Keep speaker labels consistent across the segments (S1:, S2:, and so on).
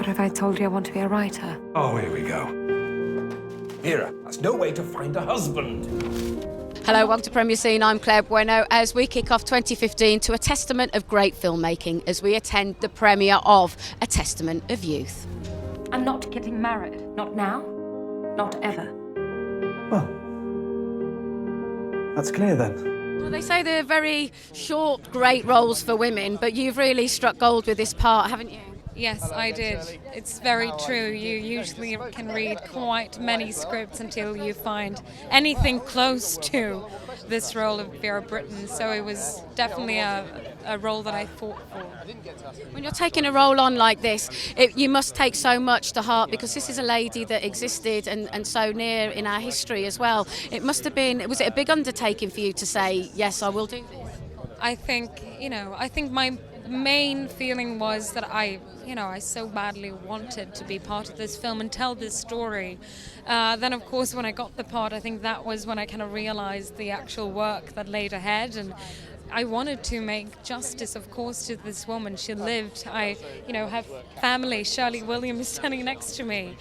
S1: What if I told you I want to be a writer?
S2: Oh, here we go. Vera, that's no way to find a husband.
S3: Hello, welcome to Premier Scene. I'm Claire Bueno as we kick off 2015 to a testament of great filmmaking as we attend the premiere of A Testament of Youth.
S1: I'm not getting married. Not now. Not ever.
S4: Well, that's clear then.
S3: Well, they say they're very short, great roles for women, but you've really struck gold with this part, haven't you?
S5: Yes, I did. It's very true. You usually can read quite many scripts until you find anything close to this role of Vera Brittain. So it was definitely a role that I fought for.
S3: When you're taking a role on like this, you must take so much to heart because this is a lady that existed and so near in our history as well. It must have been, was it a big undertaking for you to say, yes, I will do this?
S5: I think my main feeling was that I so badly wanted to be part of this film and tell this story. Then, of course, when I got the part, I think that was when I kind of realized the actual work that laid ahead. And I wanted to make justice, of course, to this woman. She lived. I have family, Shirley Williams, standing next to me.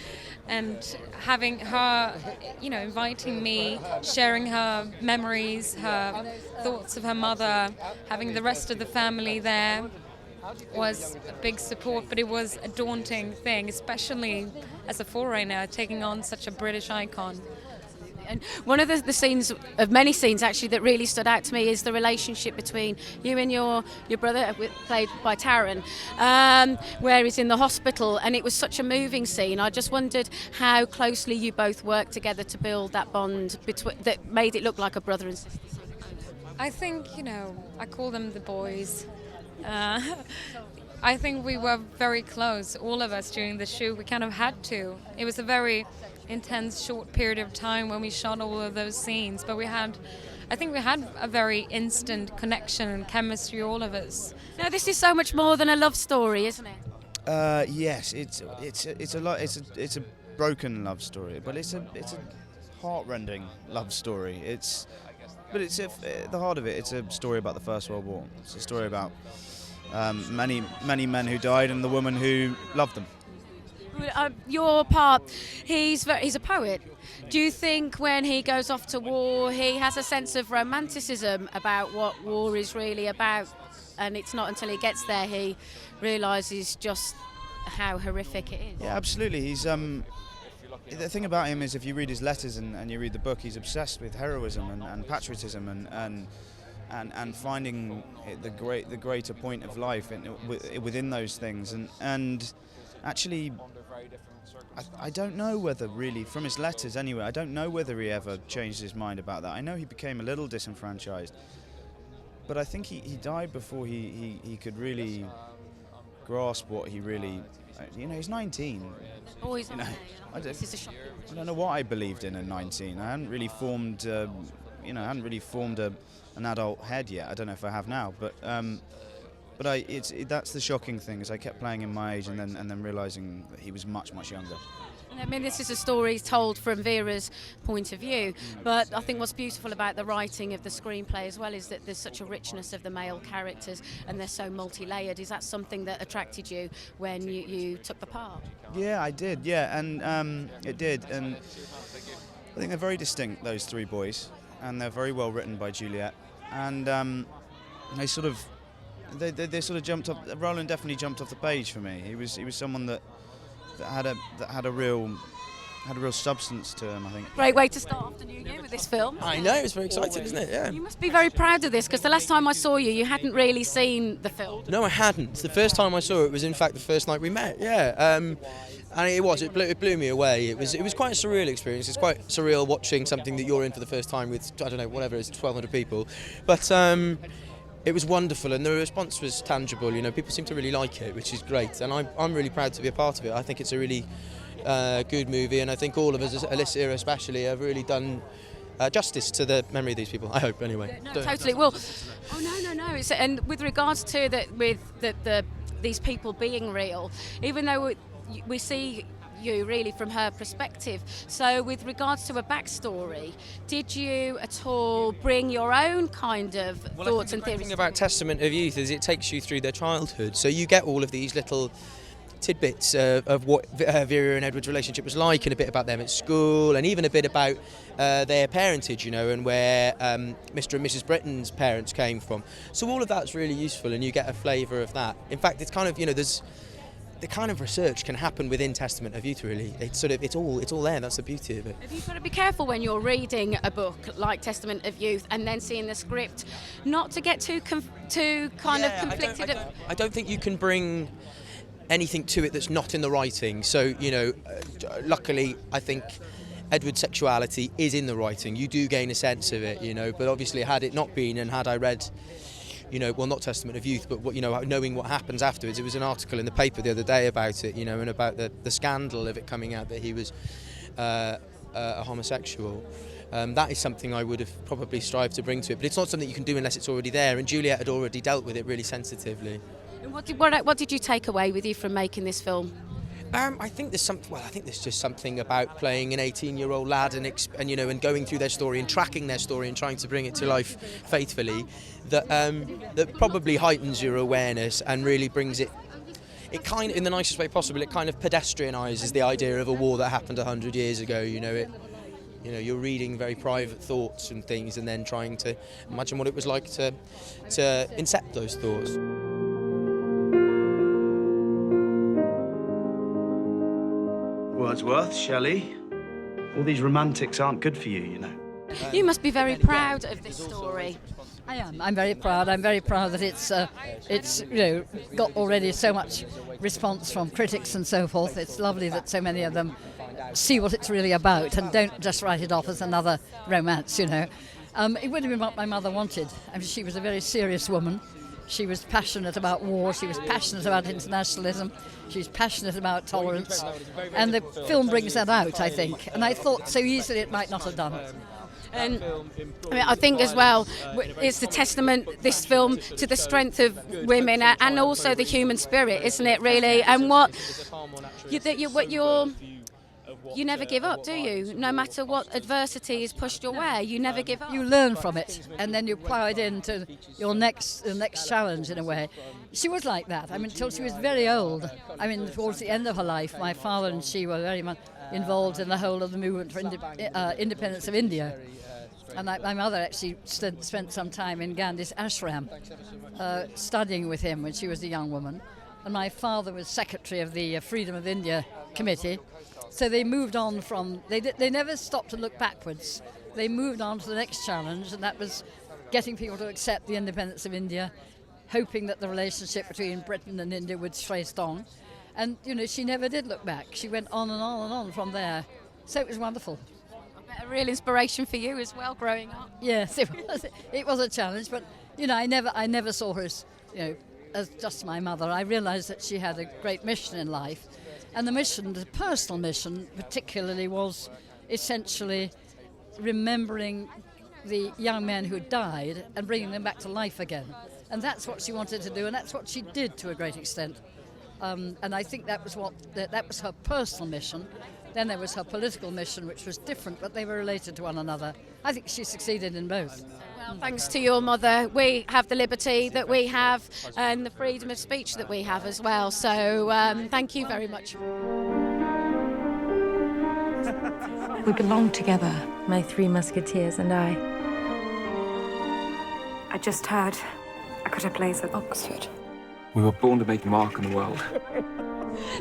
S5: And having her, inviting me, sharing her memories, her thoughts of her mother, having the rest of the family there was a big support, but it was a daunting thing, especially as a foreigner, taking on such a British icon.
S3: And one of the scenes, of many scenes actually, that really stood out to me is the relationship between you and your brother, played by Taron, where he's in the hospital, and it was such a moving scene. I just wondered how closely you both worked together to build that bond that made it look like a brother and sister.
S5: I think, I call them the boys. I think we were very close, all of us, during the shoot. We kind of had to. It was a very intense, short period of time when we shot all of those scenes, but I think we had a very instant connection and chemistry, all of us.
S3: Now, this is so much more than a love story, isn't it?
S6: Yes, it's a broken love story, but it's a heartrending love story. But at the heart of it, it's a story about the First World War. It's a story about many men who died and the woman who loved them.
S3: Your part, he's a poet. Do you think when he goes off to war, he has a sense of romanticism about what war is really about, and it's not until he gets there he realises just how horrific it is?
S6: Yeah, absolutely. He's the thing about him is if you read his letters and you read the book, he's obsessed with heroism and patriotism and finding the greater point of life within those things. And actually, I don't know whether really, from his letters anyway, I don't know whether he ever changed his mind about that. I know he became a little disenfranchised, but I think he died before he could really grasp what he really... he's 19.
S3: Always.
S6: I don't know what I believed in at 19. I hadn't really formed, an adult head yet. I don't know if I have now, but that's the shocking thing is I kept playing in my age and then realising that he was much younger.
S3: I mean, this is a story told from Vera's point of view, but I think what's beautiful about the writing of the screenplay as well is that there's such a richness of the male characters and they're so multi-layered. Is that something that attracted you when you took the part?
S6: Yeah, I did, and it did. And I think they're very distinct, those three boys, and they're very well written by Juliette. And they sort of jumped off. Roland definitely jumped off the page for me. He was someone that had a real substance to him, I think.
S3: Great way to start off the new year with this film.
S7: I know, it's very exciting, isn't it? Yeah.
S3: You must be very proud of this because the last time I saw you hadn't really seen the film.
S7: No, I hadn't. The first time I saw it was in fact the first night we met. Yeah. And it blew me away. It was quite a surreal experience. It's quite surreal watching something that you're in for the first time with, I don't know, whatever it is, 1,200 people. But it was wonderful and the response was tangible. People seem to really like it, which is great. And I'm really proud to be a part of it. I think it's a really good movie, and I think all of us, Alicia especially, have really done justice to the memory of these people. I hope, anyway.
S3: No, totally. Well, no. And with regards to these people being real, even though we see you really from her perspective. So with regards to a backstory, did you at all bring your own kind of thoughts and theories?
S7: The thing about Testament of Youth is it takes you through their childhood, so you get all of these little tidbits of what Vera and Edward's relationship was like, and a bit about them at school, and even a bit about their parentage, you know, and where Mr. and Mrs. Brittain's parents came from. So all of that's really useful, and you get a flavour of that. In fact, it's kind of, you know, there's the kind of research can happen within Testament of Youth. Really, it's all there. That's the beauty of it.
S3: Have you got to be careful when you're reading a book like Testament of Youth and then seeing the script, not to get too conflicted?
S7: I don't think you can bring anything to it that's not in the writing. So, you know, luckily, I think Edward's sexuality is in the writing. You do gain a sense of it, you know. But obviously, had it not been, and had I read, you know, well, not Testament of Youth, but what, you know, knowing what happens afterwards. It was an article in the paper the other day about it, you know, and about the scandal of it coming out that he was a homosexual. That is something I would have probably strived to bring to it, but it's not something you can do unless it's already there. And Juliette had already dealt with it really sensitively.
S3: And what did you take away with you from making this film?
S7: I think there's just something about playing an 18-year-old lad and you know, and going through their story and tracking their story and trying to bring it to life faithfully, that probably heightens your awareness and really brings it kind of, in the nicest way possible, it kind of pedestrianises the idea of a war that happened 100 years ago. You know, you're reading very private thoughts and things, and then trying to imagine what it was like to incept those thoughts.
S8: Wordsworth, Shelley, all these romantics aren't good for you, you know.
S3: You must be very proud of this story.
S9: I am. I'm very proud. I'm very proud that it's you know, got already so much response from critics and so forth. It's lovely that so many of them see what it's really about and don't just write it off as another romance, you know. It would have been what my mother wanted. I mean, she was a very serious woman. She was passionate about war, she was passionate about internationalism, she was passionate about tolerance, and the film brings that out, I think. And I thought so easily it might not have done.
S3: And I think as well, it's the testament, this film, to the strength of women and also the human spirit, isn't it, really? And you never give up, do you? No matter what adversity is pushed your way, you never give up.
S9: You learn from it, and then you plough it into your next challenge in a way. She was like that. I mean, until she was very old. I mean, towards the end of her life, my father and she were very much involved in the whole of the movement for independence of India. And my mother actually spent some time in Gandhi's ashram, studying with him when she was a young woman. And my father was secretary of the Freedom of India Committee. So they moved on from, they never stopped to look backwards. They moved on to the next challenge, and that was getting people to accept the independence of India, hoping that the relationship between Britain and India would stay strong. And, you know, she never did look back. She went on and on and on from there. So it was wonderful.
S3: A real inspiration for you as well, growing up.
S9: Yes, it was a challenge, but, you know, I never saw her as, you know, as just my mother. I realised that she had a great mission in life. And the mission, the personal mission particularly, was essentially remembering the young men who died and bringing them back to life again. And that's what she wanted to do, and that's what she did to a great extent. And I think that was her personal mission. Then there was her political mission, which was different, but they were related to one another. I think she succeeded in both.
S3: Well, thanks to your mother, we have the liberty that we have and the freedom of speech that we have as well. So thank you very much.
S10: We belong together, my three musketeers and I.
S1: I just heard I got a place at Oxford.
S2: We were born to make a mark in the world.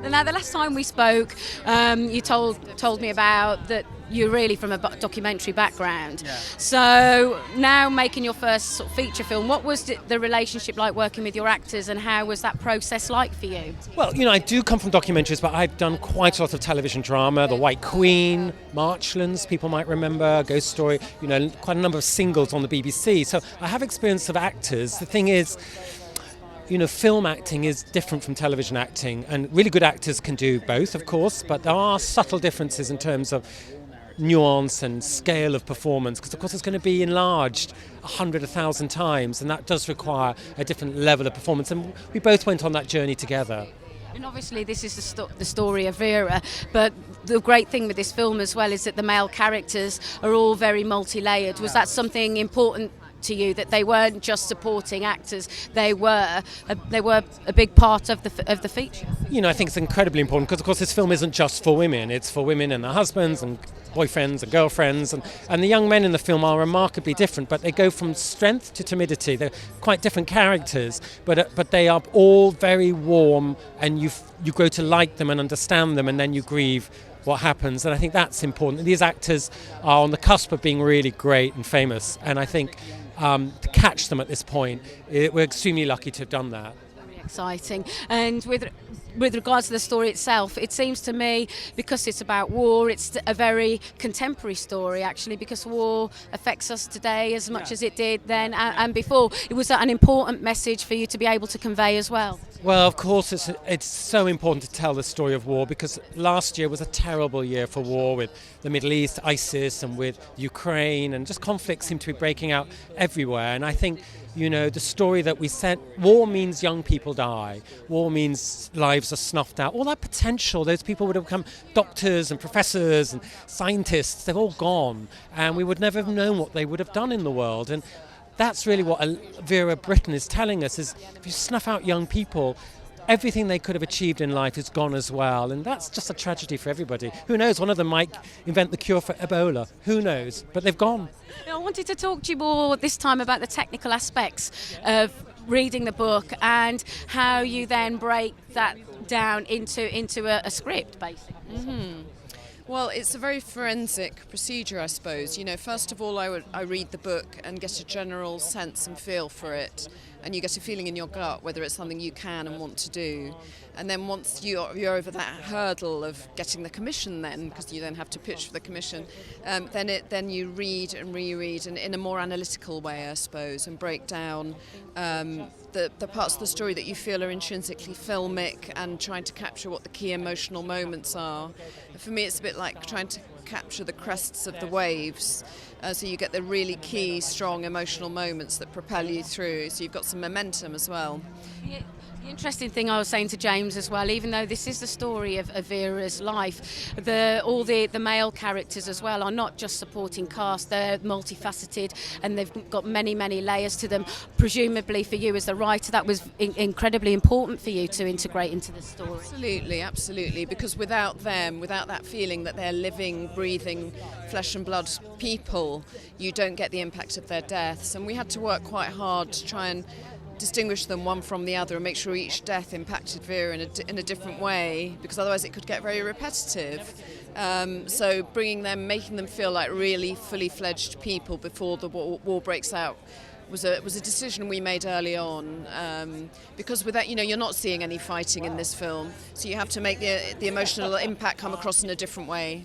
S3: Now, the last time we spoke, you told me about that you're really from a documentary background. Yeah. So now making your first sort of feature film, what was the relationship like working with your actors, and how was that process like for you?
S11: Well, you know, I do come from documentaries, but I've done quite a lot of television drama, The White Queen, Marchlands, people might remember, Ghost Story, you know, quite a number of singles on the BBC. So I have experience of actors. The thing is, you know, film acting is different from television acting, and really good actors can do both, of course, but there are subtle differences in terms of nuance and scale of performance, because of course it's going to be enlarged 100, 1,000 times, and that does require a different level of performance, and we both went on that journey together.
S3: And obviously this is the story of Vera, but the great thing with this film as well is that the male characters are all very multi-layered. Was that something important to you that they weren't just supporting actors, they were a big part of the feature?
S11: You know, I think it's incredibly important because, of course, this film isn't just for women. It's for women and their husbands and boyfriends and girlfriends. And the young men in the film are remarkably different, but they go from strength to timidity. They're quite different characters, but they are all very warm, and you grow to like them and understand them, and then you grieve what happens. And I think that's important. These actors are on the cusp of being really great and famous, and I think to catch them at this point, we're extremely lucky to have done that.
S3: Very exciting. And with regards to the story itself, it seems to me, because it's about war, it's a very contemporary story, actually, because war affects us today as much as it did then and before. It was an important message for you to be able to convey as well.
S11: Well, of course, it's so important to tell the story of war, because last year was a terrible year for war with the Middle East, ISIS, and with Ukraine, and just conflicts seem to be breaking out everywhere. And I think, you know, the story that we sent, war means young people die. War means lives are snuffed out. All that potential, those people would have become doctors and professors and scientists, they've all gone. And we would never have known what they would have done in the world. And that's really what Vera Brittain is telling us, is if you snuff out young people, everything they could have achieved in life is gone as well. And that's just a tragedy for everybody. Who knows, one of them might invent the cure for Ebola. Who knows? But they've gone.
S3: I wanted to talk to you more this time about the technical aspects of reading the book and how you then break that down into a script, basically.
S12: Mm-hmm. Well, it's a very forensic procedure, I suppose. You know, first of all, I read the book and get a general sense and feel for it, and you get a feeling in your gut whether it's something you can and want to do. And then once you're over that hurdle of getting the commission, then, because you then have to pitch for the commission, then you read and reread, and in a more analytical way, I suppose, and break down the parts of the story that you feel are intrinsically filmic, and trying to capture what the key emotional moments are. For me, it's a bit like trying to capture the crests of the waves, so you get the really key, strong emotional moments that propel you through, so you've got some momentum as well.
S3: Yeah. The interesting thing I was saying to James as well, even though this is the story of Vera's life, all the male characters as well are not just supporting cast, they're multifaceted and they've got many, many layers to them. Presumably for you as the writer, that was incredibly important for you to integrate into the story.
S12: Absolutely, because without them, without that feeling that they're living, breathing, flesh and blood people, you don't get the impact of their deaths. And we had to work quite hard to try and distinguish them one from the other and make sure each death impacted Vera in a different way, because otherwise it could get very repetitive. So bringing them, making them feel like really fully fledged people before the war breaks out was a decision we made early on, because without, you're not seeing any fighting in this film, so you have to make the emotional impact come across in a different way.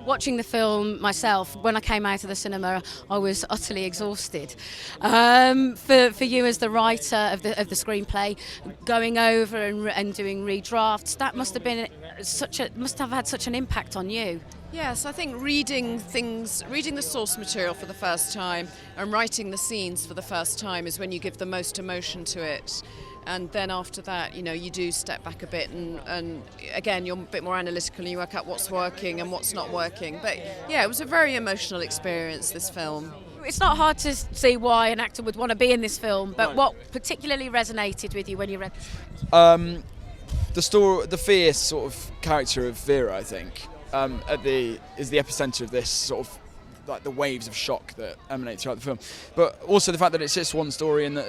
S3: Watching the film myself, when I came out of the cinema, I was utterly exhausted. For you as the writer of the screenplay, going over and doing redrafts, that must have had such an impact on you.
S12: Yes, I think reading the source material for the first time and writing the scenes for the first time is when you give the most emotion to it. And then after that, you do step back a bit and again, you're a bit more analytical and you work out what's working and what's not working. But yeah, it was a very emotional experience, this film.
S3: It's not hard to see why an actor would want to be in this film, but what particularly resonated with you when you read the
S13: script? The fierce sort of character of Vera, I think, is the epicenter of this sort of like the waves of shock that emanate throughout the film, but also the fact that it's just one story, and that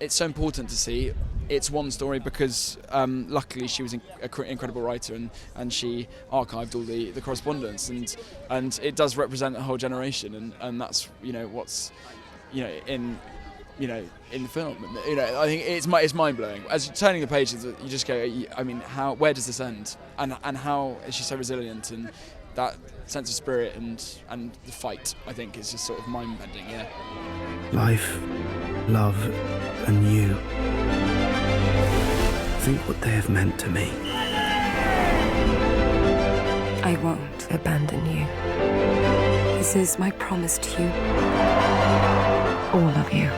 S13: it's so important to see it's one story because luckily she was an incredible writer and she archived all the correspondence, and it does represent a whole generation, and that's what's in the film. I think it's mind blowing. As you're turning the pages, you just go, I mean, where does this end, and how is she so resilient, and that sense of spirit and the fight, I think, is just sort of mind-bending, yeah.
S8: Life, love, and you. Think what they have meant to me.
S10: I won't abandon you. This is my promise to you. All of you.